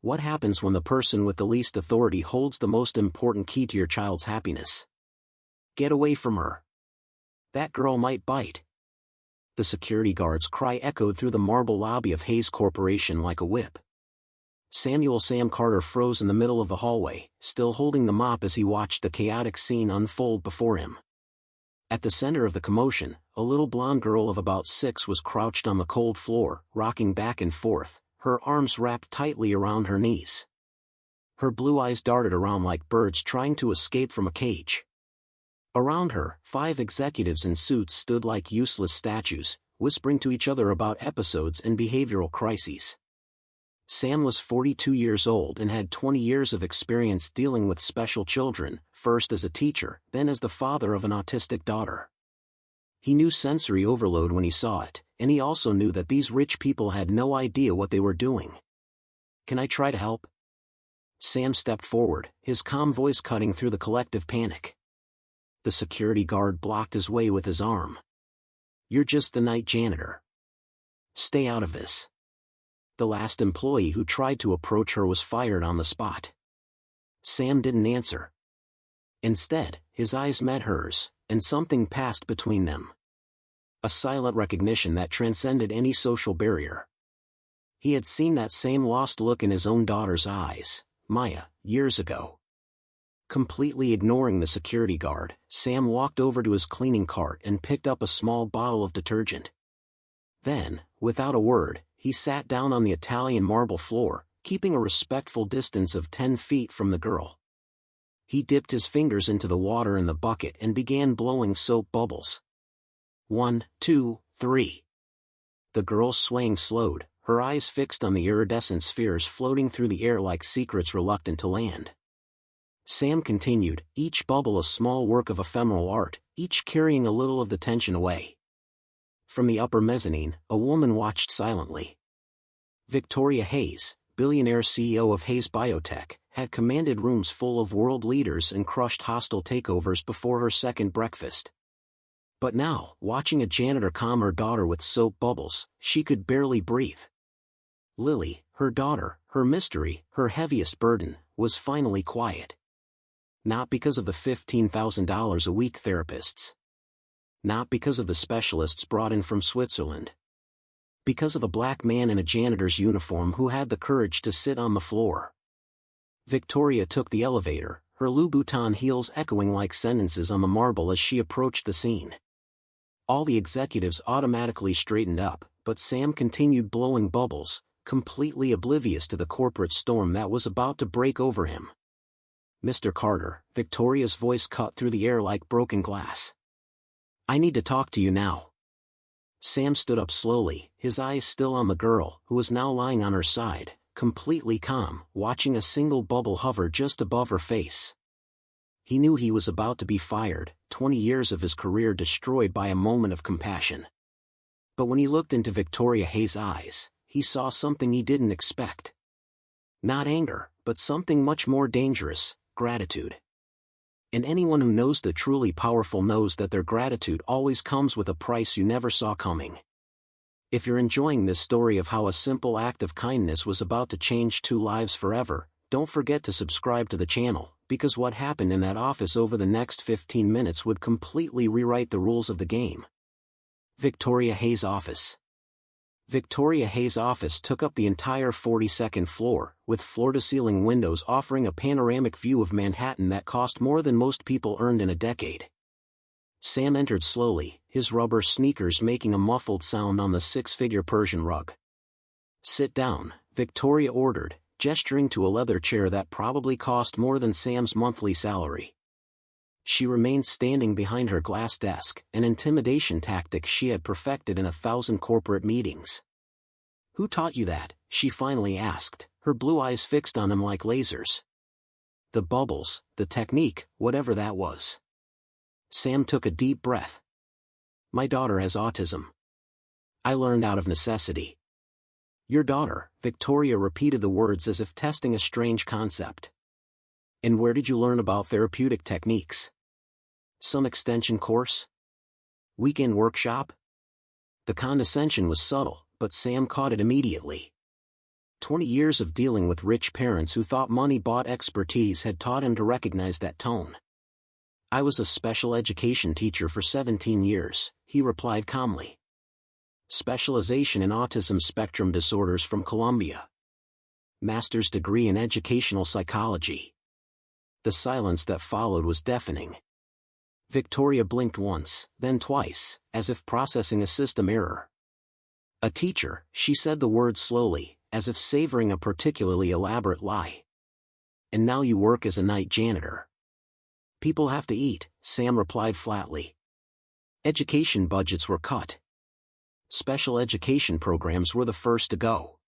What happens when the person with the least authority holds the most important key to your child's happiness? Get away from her. That girl might bite. The security guard's cry echoed through the marble lobby of Hayes Corporation like a whip. Sam Carter froze in the middle of the hallway, still holding the mop as he watched the chaotic scene unfold before him. At the center of the commotion, a little blonde girl of about 6 was crouched on the cold floor, rocking back and forth, her arms wrapped tightly around her knees. Her blue eyes darted around like birds trying to escape from a cage. Around her, 5 executives in suits stood like useless statues, whispering to each other about episodes and behavioral crises. Sam was 42 years old and had 20 years of experience dealing with special children, first as a teacher, then as the father of an autistic daughter. He knew sensory overload when he saw it, and he also knew that these rich people had no idea what they were doing. "Can I try to help?" Sam stepped forward, his calm voice cutting through the collective panic. The security guard blocked his way with his arm. "You're just the night janitor. Stay out of this." The last employee who tried to approach her was fired on the spot. Sam didn't answer. Instead, his eyes met hers, and something passed between them. A silent recognition that transcended any social barrier. He had seen that same lost look in his own daughter's eyes, Maya, years ago. Completely ignoring the security guard, Sam walked over to his cleaning cart and picked up a small bottle of detergent. Then, without a word, he sat down on the Italian marble floor, keeping a respectful distance of 10 feet from the girl. He dipped his fingers into the water in the bucket and began blowing soap bubbles. 1, 2, 3. The girl's swaying slowed, her eyes fixed on the iridescent spheres floating through the air like secrets reluctant to land. Sam continued, each bubble a small work of ephemeral art, each carrying a little of the tension away. From the upper mezzanine, a woman watched silently. Victoria Hayes, billionaire CEO of Hayes Biotech, had commanded rooms full of world leaders and crushed hostile takeovers before her second breakfast. But now, watching a janitor calm her daughter with soap bubbles, she could barely breathe. Lily, her daughter, her mystery, her heaviest burden, was finally quiet. Not because of the $15,000 a week therapists. Not because of the specialists brought in from Switzerland. Because of a black man in a janitor's uniform who had the courage to sit on the floor. Victoria took the elevator, her Louboutin heels echoing like sentences on the marble as she approached the scene. All the executives automatically straightened up, but Sam continued blowing bubbles, completely oblivious to the corporate storm that was about to break over him. "Mr. Carter," Victoria's voice cut through the air like broken glass. "I need to talk to you now." Sam stood up slowly, his eyes still on the girl, who was now lying on her side, completely calm, watching a single bubble hover just above her face. He knew he was about to be fired, 20 years of his career destroyed by a moment of compassion. But when he looked into Victoria Hayes' eyes, he saw something he didn't expect. Not anger, but something much more dangerous, gratitude. And anyone who knows the truly powerful knows that their gratitude always comes with a price you never saw coming. If you're enjoying this story of how a simple act of kindness was about to change 2 lives forever, don't forget to subscribe to the channel, because what happened in that office over the next 15 minutes would completely rewrite the rules of the game. Victoria Hayes' office. Victoria Hayes' office took up the entire 42nd floor, with floor-to-ceiling windows offering a panoramic view of Manhattan that cost more than most people earned in a decade. Sam entered slowly, his rubber sneakers making a muffled sound on the 6-figure Persian rug. "Sit down," Victoria ordered, gesturing to a leather chair that probably cost more than Sam's monthly salary. She remained standing behind her glass desk, an intimidation tactic she had perfected in 1,000 corporate meetings. "Who taught you that?" she finally asked, her blue eyes fixed on him like lasers. The bubbles, the technique, whatever that was. Sam took a deep breath. "My daughter has autism. I learned out of necessity." "Your daughter," Victoria repeated the words as if testing a strange concept. "And where did you learn about therapeutic techniques? Some extension course? Weekend workshop?" The condescension was subtle, but Sam caught it immediately. 20 years of dealing with rich parents who thought money bought expertise had taught him to recognize that tone. "I was a special education teacher for 17 years, he replied calmly. "Specialization in autism spectrum disorders from Columbia. Master's degree in educational psychology." The silence that followed was deafening. Victoria blinked once, then twice, as if processing a system error. "A teacher," she said the word slowly, as if savoring a particularly elaborate lie. "And now you work as a night janitor." "People have to eat," Sam replied flatly. Education budgets were cut. Special education programs were the first to go.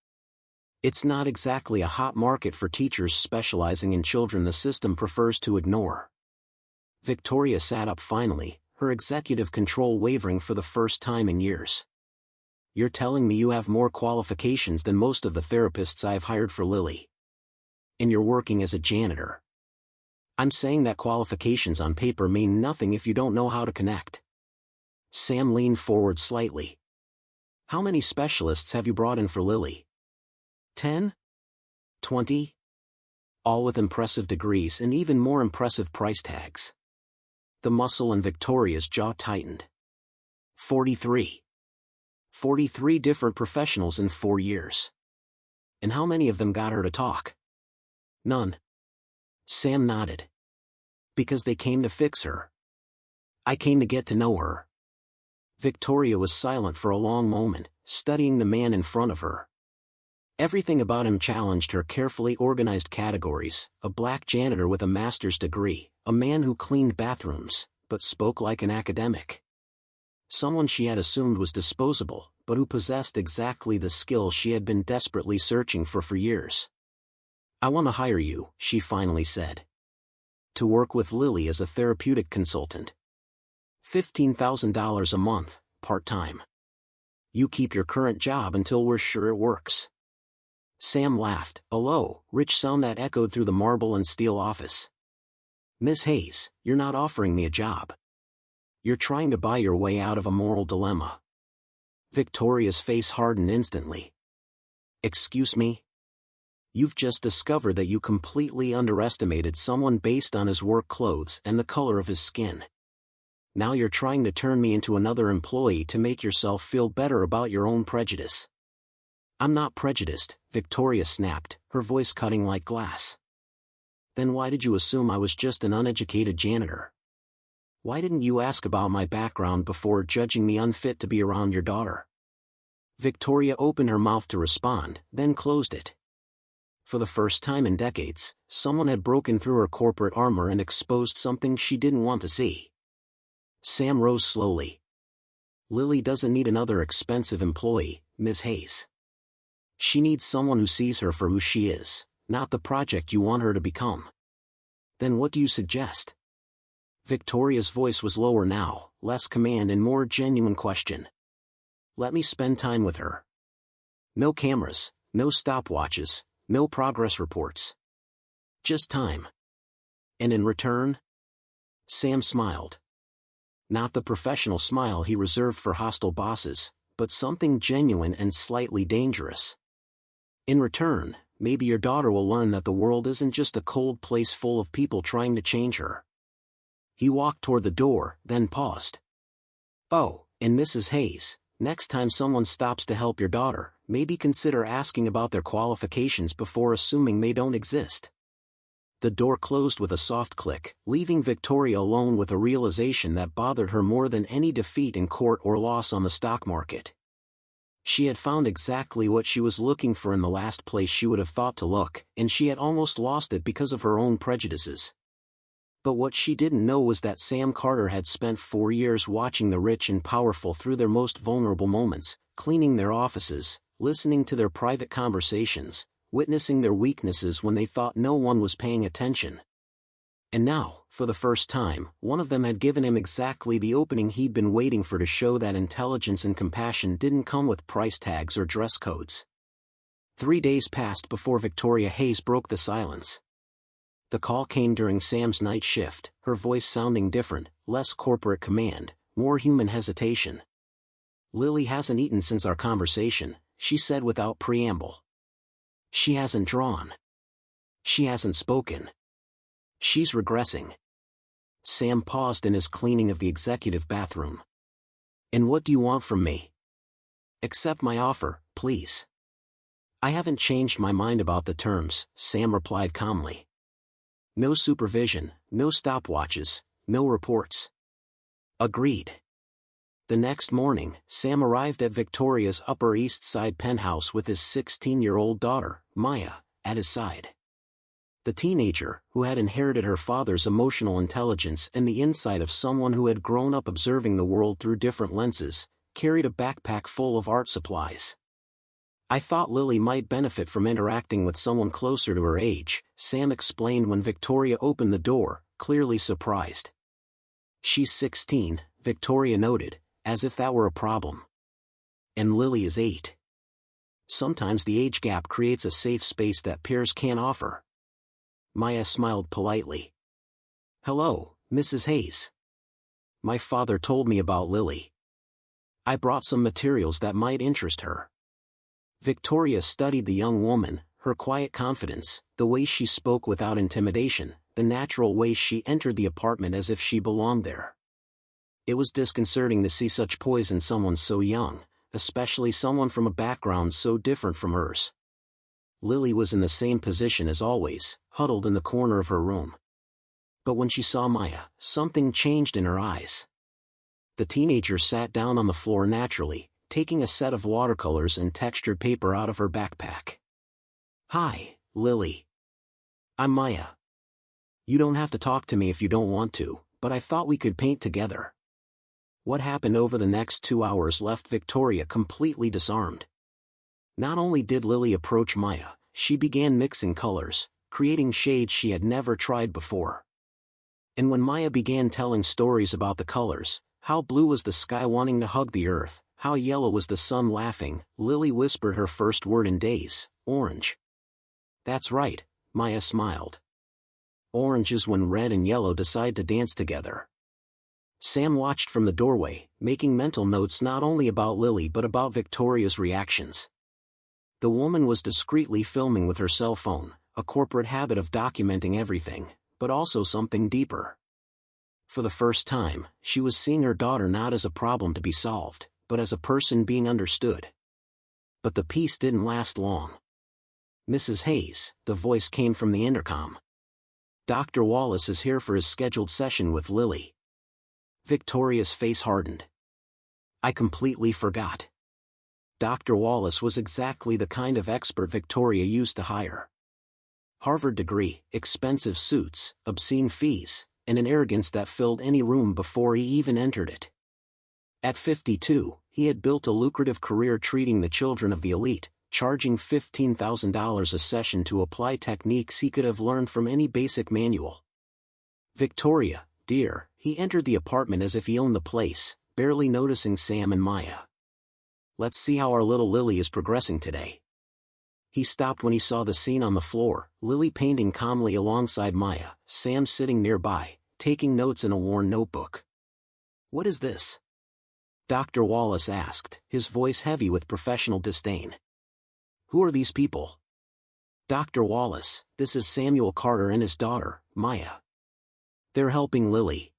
It's not exactly a hot market for teachers specializing in children the system prefers to ignore. Victoria sat up finally, her executive control wavering for the first time in years. "You're telling me you have more qualifications than most of the therapists I've hired for Lily. And you're working as a janitor." "I'm saying that qualifications on paper mean nothing if you don't know how to connect." Sam leaned forward slightly. "How many specialists have you brought in for Lily? 10? 20? All with impressive degrees and even more impressive price tags." The muscle in Victoria's jaw tightened. 43. 43 different professionals in 4 years. And how many of them got her to talk? None. Sam nodded. "Because they came to fix her. I came to get to know her." Victoria was silent for a long moment, studying the man in front of her. Everything about him challenged her carefully organized categories: a black janitor with a master's degree, a man who cleaned bathrooms, but spoke like an academic. Someone she had assumed was disposable, but who possessed exactly the skill she had been desperately searching for years. "I want to hire you," she finally said. "To work with Lily as a therapeutic consultant. $15,000 a month, part-time. You keep your current job until we're sure it works." Sam laughed, a low, rich sound that echoed through the marble and steel office. "Miss Hayes, you're not offering me a job. You're trying to buy your way out of a moral dilemma." Victoria's face hardened instantly. "Excuse me? You've just discovered that you completely underestimated someone based on his work clothes and the color of his skin. Now you're trying to turn me into another employee to make yourself feel better about your own prejudice." "I'm not prejudiced," Victoria snapped, her voice cutting like glass. "Then why did you assume I was just an uneducated janitor? Why didn't you ask about my background before judging me unfit to be around your daughter?" Victoria opened her mouth to respond, then closed it. For the first time in decades, someone had broken through her corporate armor and exposed something she didn't want to see. Sam rose slowly. "Lily doesn't need another expensive employee, Ms. Hayes. She needs someone who sees her for who she is, not the project you want her to become." "Then what do you suggest?" Victoria's voice was lower now, less command and more genuine question. "Let me spend time with her. No cameras, no stopwatches, no progress reports. Just time. And in return?" Sam smiled. Not the professional smile he reserved for hostile bosses, but something genuine and slightly dangerous. "In return, maybe your daughter will learn that the world isn't just a cold place full of people trying to change her." He walked toward the door, then paused. "Oh, and Mrs. Hayes, next time someone stops to help your daughter, maybe consider asking about their qualifications before assuming they don't exist." The door closed with a soft click, leaving Victoria alone with a realization that bothered her more than any defeat in court or loss on the stock market. She had found exactly what she was looking for in the last place she would have thought to look, and she had almost lost it because of her own prejudices. But what she didn't know was that Sam Carter had spent 4 years watching the rich and powerful through their most vulnerable moments, cleaning their offices, listening to their private conversations, witnessing their weaknesses when they thought no one was paying attention. And now, for the first time, one of them had given him exactly the opening he'd been waiting for to show that intelligence and compassion didn't come with price tags or dress codes. 3 days passed before Victoria Hayes broke the silence. The call came during Sam's night shift, her voice sounding different, less corporate command, more human hesitation. "Lily hasn't eaten since our conversation," she said without preamble. She hasn't drawn. She hasn't spoken. She's regressing. Sam paused in his cleaning of the executive bathroom. And what do you want from me? Accept my offer, please. I haven't changed my mind about the terms, Sam replied calmly. No supervision, no stopwatches, no reports. Agreed. The next morning, Sam arrived at Victoria's Upper East Side penthouse with his 16-year-old daughter, Maya, at his side. The teenager, who had inherited her father's emotional intelligence and the insight of someone who had grown up observing the world through different lenses, carried a backpack full of art supplies. I thought Lily might benefit from interacting with someone closer to her age, Sam explained when Victoria opened the door, clearly surprised. She's 16, Victoria noted, as if that were a problem. And Lily is 8. Sometimes the age gap creates a safe space that peers can't offer. Maya smiled politely. Hello, Mrs. Hayes. My father told me about Lily. I brought some materials that might interest her. Victoria studied the young woman, her quiet confidence, the way she spoke without intimidation, the natural way she entered the apartment as if she belonged there. It was disconcerting to see such poise in someone so young, especially someone from a background so different from hers. Lily was in the same position as always, huddled in the corner of her room. But when she saw Maya, something changed in her eyes. The teenager sat down on the floor naturally, taking a set of watercolors and textured paper out of her backpack. Hi, Lily. I'm Maya. You don't have to talk to me if you don't want to, but I thought we could paint together. What happened over the next 2 hours left Victoria completely disarmed. Not only did Lily approach Maya, she began mixing colors, creating shades she had never tried before. And when Maya began telling stories about the colors, how blue was the sky wanting to hug the earth, how yellow was the sun laughing, Lily whispered her first word in days, orange. That's right, Maya smiled. Orange is when red and yellow decide to dance together. Sam watched from the doorway, making mental notes not only about Lily but about Victoria's reactions. The woman was discreetly filming with her cell phone, a corporate habit of documenting everything, but also something deeper. For the first time, she was seeing her daughter not as a problem to be solved, but as a person being understood. But the peace didn't last long. Mrs. Hayes, the voice came from the intercom. Dr. Wallace is here for his scheduled session with Lily. Victoria's face hardened. I completely forgot. Dr. Wallace was exactly the kind of expert Victoria used to hire. Harvard degree, expensive suits, obscene fees, and an arrogance that filled any room before he even entered it. At 52, he had built a lucrative career treating the children of the elite, charging $15,000 a session to apply techniques he could have learned from any basic manual. Victoria, dear, he entered the apartment as if he owned the place, barely noticing Sam and Maya. Let's see how our little Lily is progressing today. He stopped when he saw the scene on the floor, Lily painting calmly alongside Maya, Sam sitting nearby, taking notes in a worn notebook. What is this? Dr. Wallace asked, his voice heavy with professional disdain. Who are these people? Dr. Wallace, this is Samuel Carter and his daughter, Maya. They're helping Lily.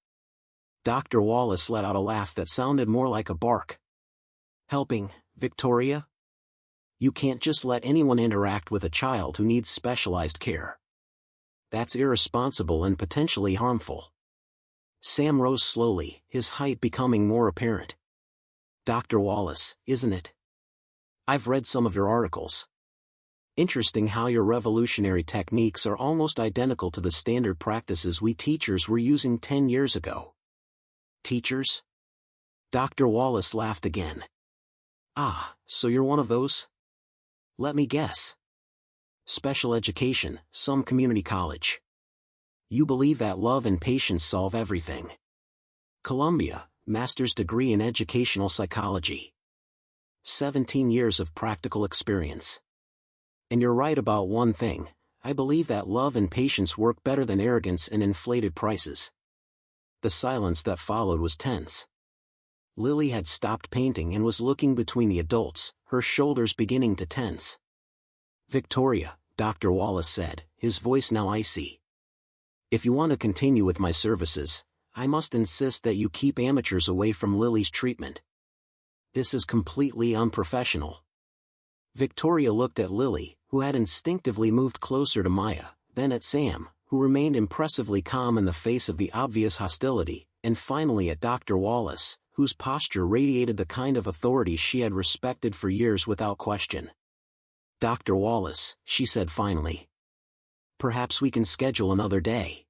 Dr. Wallace let out a laugh that sounded more like a bark. Helping, Victoria? You can't just let anyone interact with a child who needs specialized care. That's irresponsible and potentially harmful. Sam rose slowly, his height becoming more apparent. Dr. Wallace, isn't it? I've read some of your articles. Interesting how your revolutionary techniques are almost identical to the standard practices we teachers were using 10 years ago. Teachers? Dr. Wallace laughed again. Ah, so you're one of those? Let me guess. Special education, some community college. You believe that love and patience solve everything. Columbia, master's degree in educational psychology. 17 years of practical experience. And you're right about one thing, I believe that love and patience work better than arrogance and inflated prices. The silence that followed was tense. Lily had stopped painting and was looking between the adults, her shoulders beginning to tense. Victoria, Dr. Wallace said, his voice now icy. If you want to continue with my services, I must insist that you keep amateurs away from Lily's treatment. This is completely unprofessional. Victoria looked at Lily, who had instinctively moved closer to Maya, then at Sam, who remained impressively calm in the face of the obvious hostility, and finally at Dr. Wallace, whose posture radiated the kind of authority she had respected for years without question. Dr. Wallace, she said finally. Perhaps we can schedule another day.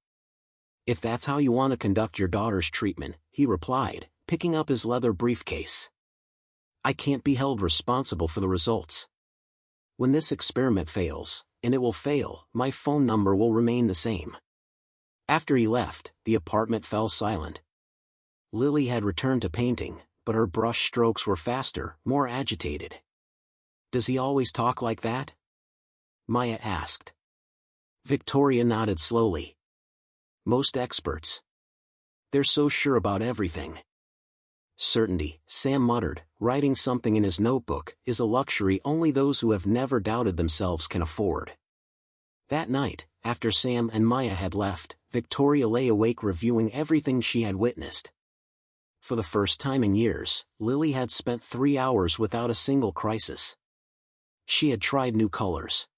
If that's how you want to conduct your daughter's treatment, he replied, picking up his leather briefcase. I can't be held responsible for the results. When this experiment fails, and it will fail, my phone number will remain the same. After he left, the apartment fell silent. Lily had returned to painting, but her brush strokes were faster, more agitated. Does he always talk like that? Maya asked. Victoria nodded slowly. Most experts. They're so sure about everything. Certainty, Sam muttered, writing something in his notebook, is a luxury only those who have never doubted themselves can afford. That night, after Sam and Maya had left, Victoria lay awake reviewing everything she had witnessed. For the first time in years, Lily had spent 3 hours without a single crisis. She had tried new colors.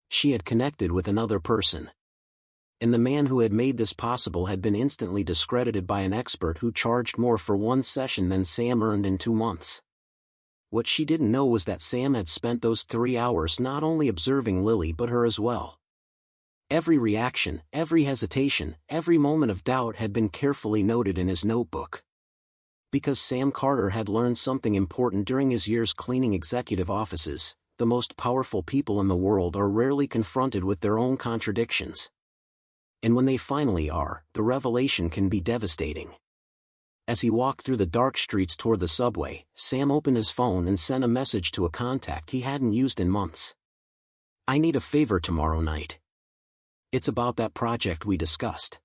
She had connected with another person. And the man who had made this possible had been instantly discredited by an expert who charged more for one session than Sam earned in 2 months. What she didn't know was that Sam had spent those 3 hours not only observing Lily but her as well. Every reaction, every hesitation, every moment of doubt had been carefully noted in his notebook. Because Sam Carter had learned something important during his years cleaning executive offices, the most powerful people in the world are rarely confronted with their own contradictions. And when they finally are, the revelation can be devastating. As he walked through the dark streets toward the subway, Sam opened his phone and sent a message to a contact he hadn't used in months. I need a favor tomorrow night. It's about that project we discussed.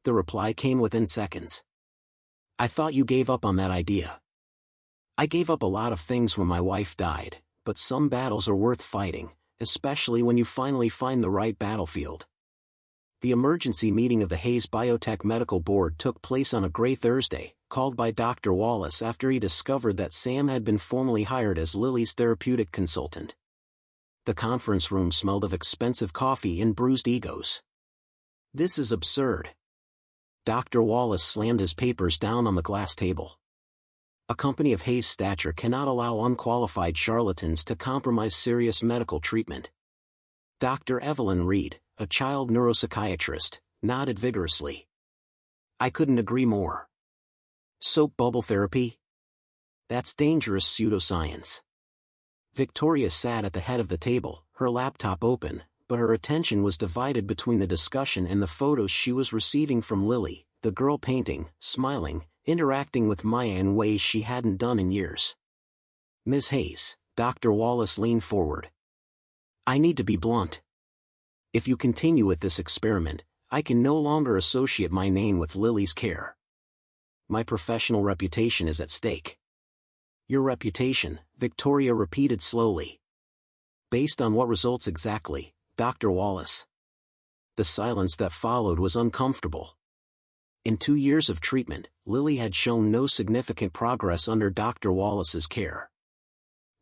The reply came within seconds. I thought you gave up on that idea. I gave up a lot of things when my wife died, but some battles are worth fighting, especially when you finally find the right battlefield. The emergency meeting of the Hayes Biotech Medical Board took place on a gray Thursday, called by Dr. Wallace after he discovered that Sam had been formally hired as Lily's therapeutic consultant. The conference room smelled of expensive coffee and bruised egos. This is absurd. Dr. Wallace slammed his papers down on the glass table. A company of Hayes' stature cannot allow unqualified charlatans to compromise serious medical treatment. Dr. Evelyn Reed, a child neuropsychiatrist, nodded vigorously. I couldn't agree more. Soap bubble therapy? That's dangerous pseudoscience. Victoria sat at the head of the table, her laptop open, but her attention was divided between the discussion and the photos she was receiving from Lily, the girl painting, smiling, interacting with Maya in ways she hadn't done in years. Ms. Hayes, Dr. Wallace leaned forward. I need to be blunt. If you continue with this experiment, I can no longer associate my name with Lily's care. My professional reputation is at stake. Your reputation, Victoria repeated slowly. Based on what results exactly, Dr. Wallace? The silence that followed was uncomfortable. In 2 years of treatment, Lily had shown no significant progress under Dr. Wallace's care.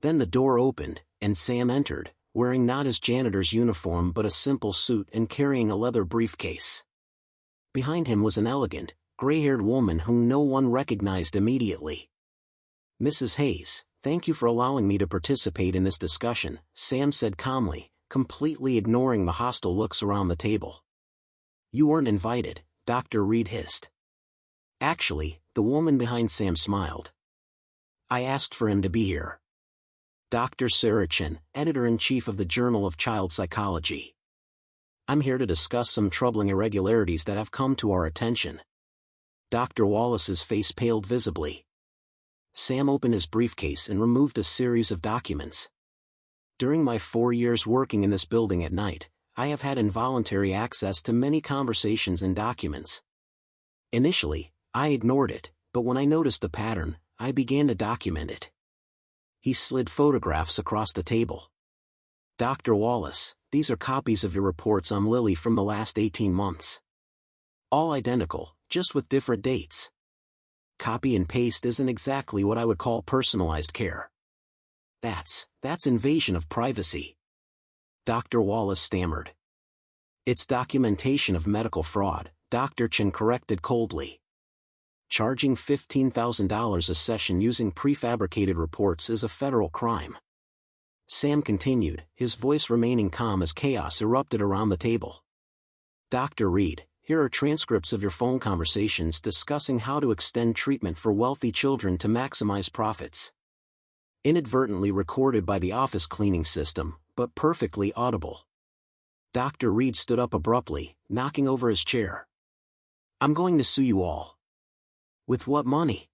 Then the door opened, and Sam entered, wearing not his janitor's uniform but a simple suit and carrying a leather briefcase. Behind him was an elegant, gray-haired woman whom no one recognized immediately. Mrs. Hayes, thank you for allowing me to participate in this discussion, Sam said calmly, completely ignoring the hostile looks around the table. You weren't invited, Dr. Reed hissed. Actually, the woman behind Sam smiled. I asked for him to be here. Dr. Sarachin, editor-in-chief of the Journal of Child Psychology. I'm here to discuss some troubling irregularities that have come to our attention. Dr. Wallace's face paled visibly. Sam opened his briefcase and removed a series of documents. During my 4 years working in this building at night, I have had involuntary access to many conversations and documents. Initially, I ignored it, but when I noticed the pattern, I began to document it. He slid photographs across the table. Dr. Wallace, these are copies of your reports on Lily from the last 18 months. All identical, just with different dates. Copy and paste isn't exactly what I would call personalized care. That's invasion of privacy. Dr. Wallace stammered. It's documentation of medical fraud, Dr. Chen corrected coldly. Charging $15,000 a session using prefabricated reports is a federal crime. Sam continued, his voice remaining calm as chaos erupted around the table. Dr. Reed, here are transcripts of your phone conversations discussing how to extend treatment for wealthy children to maximize profits. Inadvertently recorded by the office cleaning system, but perfectly audible. Dr. Reed stood up abruptly, knocking over his chair. I'm going to sue you all. With what money?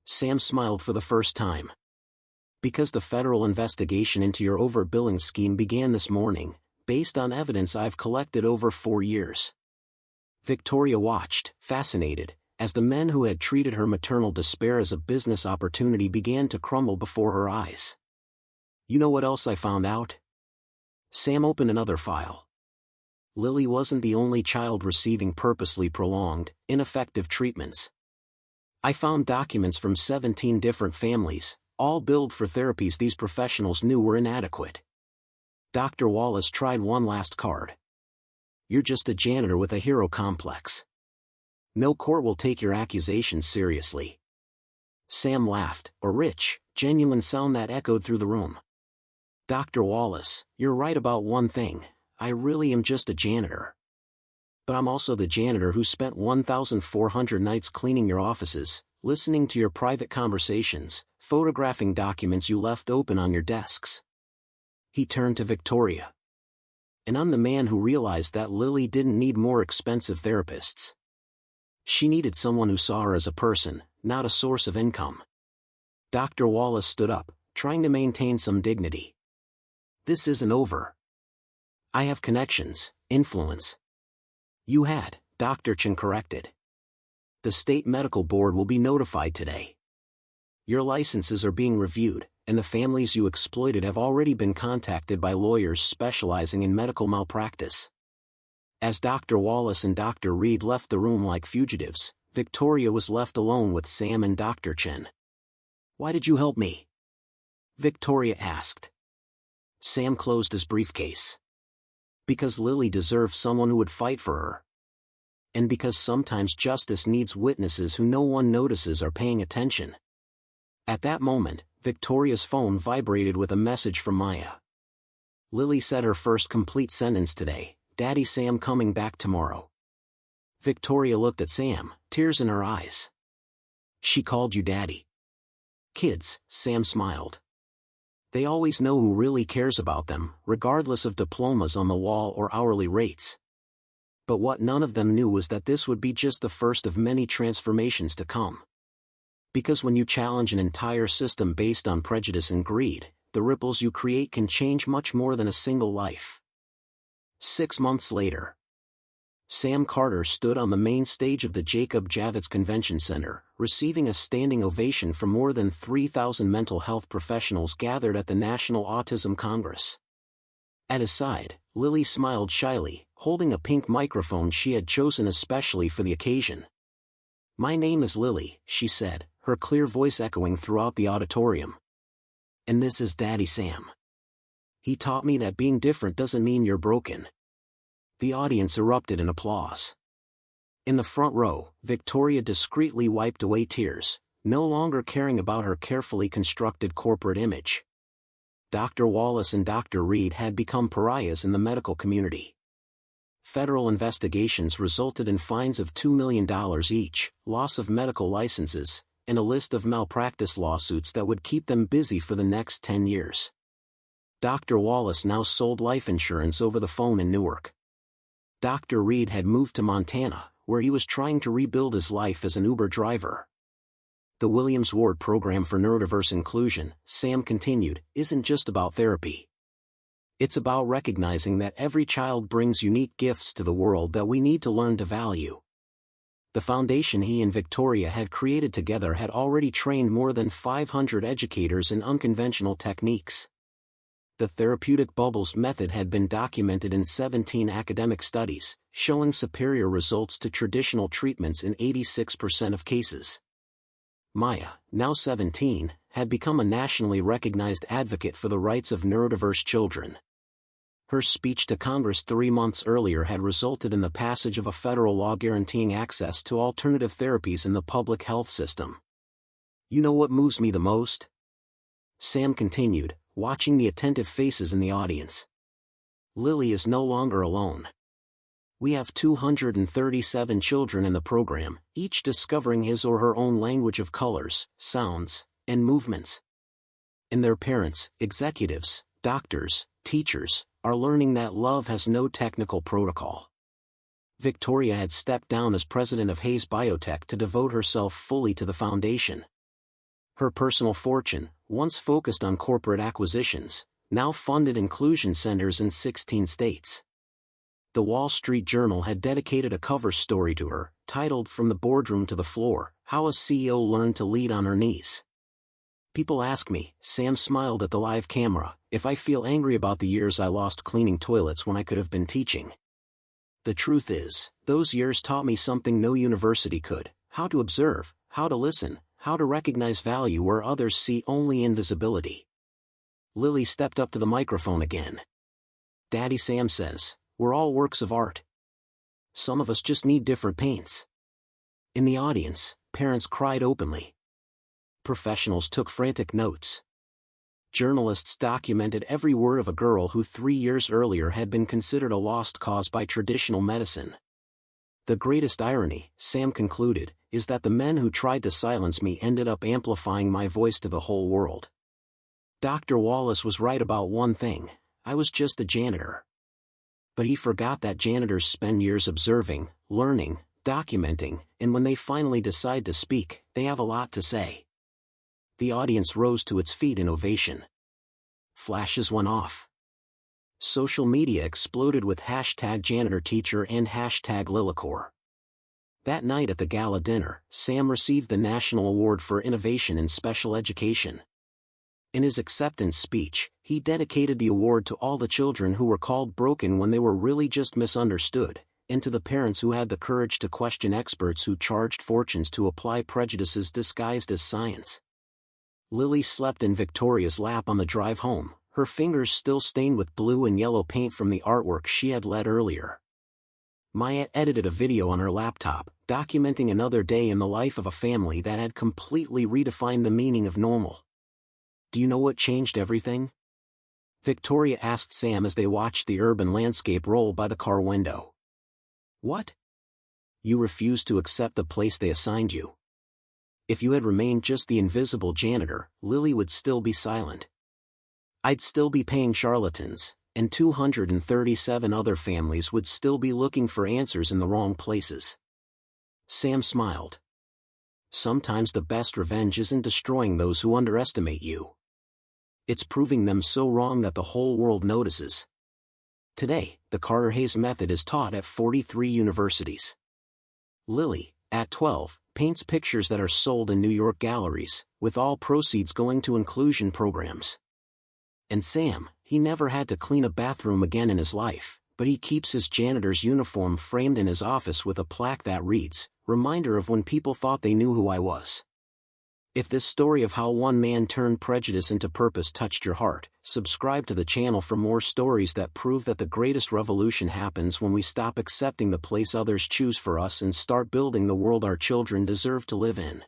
Sam smiled for the first time. Because the federal investigation into your overbilling scheme began this morning, based on evidence I've collected over 4 years. Victoria watched, fascinated, as the men who had treated her maternal despair as a business opportunity began to crumble before her eyes. You know what else I found out? Sam opened another file. Lily wasn't the only child receiving purposely prolonged, ineffective treatments. I found documents from 17 different families, all billed for therapies these professionals knew were inadequate. Dr. Wallace tried one last card. You're just a janitor with a hero complex. No court will take your accusations seriously. Sam laughed, a rich, genuine sound that echoed through the room. Dr. Wallace, you're right about one thing, I really am just a janitor. But I'm also the janitor who spent 1,400 nights cleaning your offices, listening to your private conversations, photographing documents you left open on your desks. He turned to Victoria. And I'm the man who realized that Lily didn't need more expensive therapists. She needed someone who saw her as a person, not a source of income. Dr. Wallace stood up, trying to maintain some dignity. This isn't over. I have connections, influence. You had, Dr. Chen corrected. The state medical board will be notified today. Your licenses are being reviewed, and the families you exploited have already been contacted by lawyers specializing in medical malpractice. As Dr. Wallace and Dr. Reed left the room like fugitives, Victoria was left alone with Sam and Dr. Chen. Why did you help me? Victoria asked. Sam closed his briefcase. Because Lily deserved someone who would fight for her. And because sometimes justice needs witnesses who no one notices are paying attention. At that moment, Victoria's phone vibrated with a message from Maya. Lily said her first complete sentence today, Daddy Sam coming back tomorrow. Victoria looked at Sam, tears in her eyes. She called you Daddy. Kids, Sam smiled. They always know who really cares about them, regardless of diplomas on the wall or hourly rates. But what none of them knew was that this would be just the first of many transformations to come. Because when you challenge an entire system based on prejudice and greed, the ripples you create can change much more than a single life. 6 months later, Sam Carter stood on the main stage of the Jacob Javits Convention Center, receiving a standing ovation from more than 3,000 mental health professionals gathered at the National Autism Congress. At his side, Lily smiled shyly, holding a pink microphone she had chosen especially for the occasion. My name is Lily, she said, her clear voice echoing throughout the auditorium. And this is Daddy Sam. He taught me that being different doesn't mean you're broken. The audience erupted in applause. In the front row, Victoria discreetly wiped away tears, no longer caring about her carefully constructed corporate image. Dr. Wallace and Dr. Reed had become pariahs in the medical community. Federal investigations resulted in fines of $2 million each, loss of medical licenses, and a list of malpractice lawsuits that would keep them busy for the next 10 years. Dr. Wallace now sold life insurance over the phone in Newark. Dr. Reed had moved to Montana, where he was trying to rebuild his life as an Uber driver. The Williams Ward program for neurodiverse inclusion, Sam continued, isn't just about therapy. It's about recognizing that every child brings unique gifts to the world that we need to learn to value. The foundation he and Victoria had created together had already trained more than 500 educators in unconventional techniques. The therapeutic bubbles method had been documented in 17 academic studies, showing superior results to traditional treatments in 86% of cases. Maya, now 17, had become a nationally recognized advocate for the rights of neurodiverse children. Her speech to Congress 3 months earlier had resulted in the passage of a federal law guaranteeing access to alternative therapies in the public health system. "You know what moves me the most?" Sam continued, watching the attentive faces in the audience. "Lily is no longer alone. We have 237 children in the program, each discovering his or her own language of colors, sounds, and movements. And their parents, executives, doctors, teachers, are learning that love has no technical protocol." Victoria had stepped down as president of Hayes Biotech to devote herself fully to the foundation. Her personal fortune, once focused on corporate acquisitions, now funded inclusion centers in 16 states. The Wall Street Journal had dedicated a cover story to her, titled "From the Boardroom to the Floor: How a CEO Learned to Lead on Her Knees." "People ask me," Sam smiled at the live camera, "if I feel angry about the years I lost cleaning toilets when I could have been teaching. The truth is, those years taught me something no university could: how to observe, how to listen, how to recognize value where others see only invisibility." Lily stepped up to the microphone again. "Daddy," Sam says, "we're all works of art. Some of us just need different paints." In the audience, parents cried openly. Professionals took frantic notes. Journalists documented every word of a girl who 3 years earlier had been considered a lost cause by traditional medicine. "The greatest irony," Sam concluded, "is that the men who tried to silence me ended up amplifying my voice to the whole world. Dr. Wallace was right about one thing: I was just a janitor." But he forgot that janitors spend years observing, learning, documenting, and when they finally decide to speak, they have a lot to say. The audience rose to its feet in ovation. Flashes went off. Social media exploded with #JanitorTeacher and #Lilicor. That night at the gala dinner, Sam received the National Award for Innovation in Special Education. In his acceptance speech, he dedicated the award to all the children who were called broken when they were really just misunderstood, and to the parents who had the courage to question experts who charged fortunes to apply prejudices disguised as science. Lily slept in Victoria's lap on the drive home, her fingers still stained with blue and yellow paint from the artwork she had led earlier. Maya edited a video on her laptop, documenting another day in the life of a family that had completely redefined the meaning of normal. "Do you know what changed everything?" Victoria asked Sam as they watched the urban landscape roll by the car window. "What?" "You refused to accept the place they assigned you. If you had remained just the invisible janitor, Lily would still be silent. I'd still be paying charlatans, and 237 other families would still be looking for answers in the wrong places." Sam smiled. "Sometimes the best revenge isn't destroying those who underestimate you. It's proving them so wrong that the whole world notices." Today, the Carter-Hayes method is taught at 43 universities. Lily, at 12, paints pictures that are sold in New York galleries, with all proceeds going to inclusion programs. And Sam, he never had to clean a bathroom again in his life, but he keeps his janitor's uniform framed in his office with a plaque that reads, "Reminder of when people thought they knew who I was." If this story of how one man turned prejudice into purpose touched your heart, subscribe to the channel for more stories that prove that the greatest revolution happens when we stop accepting the place others choose for us and start building the world our children deserve to live in.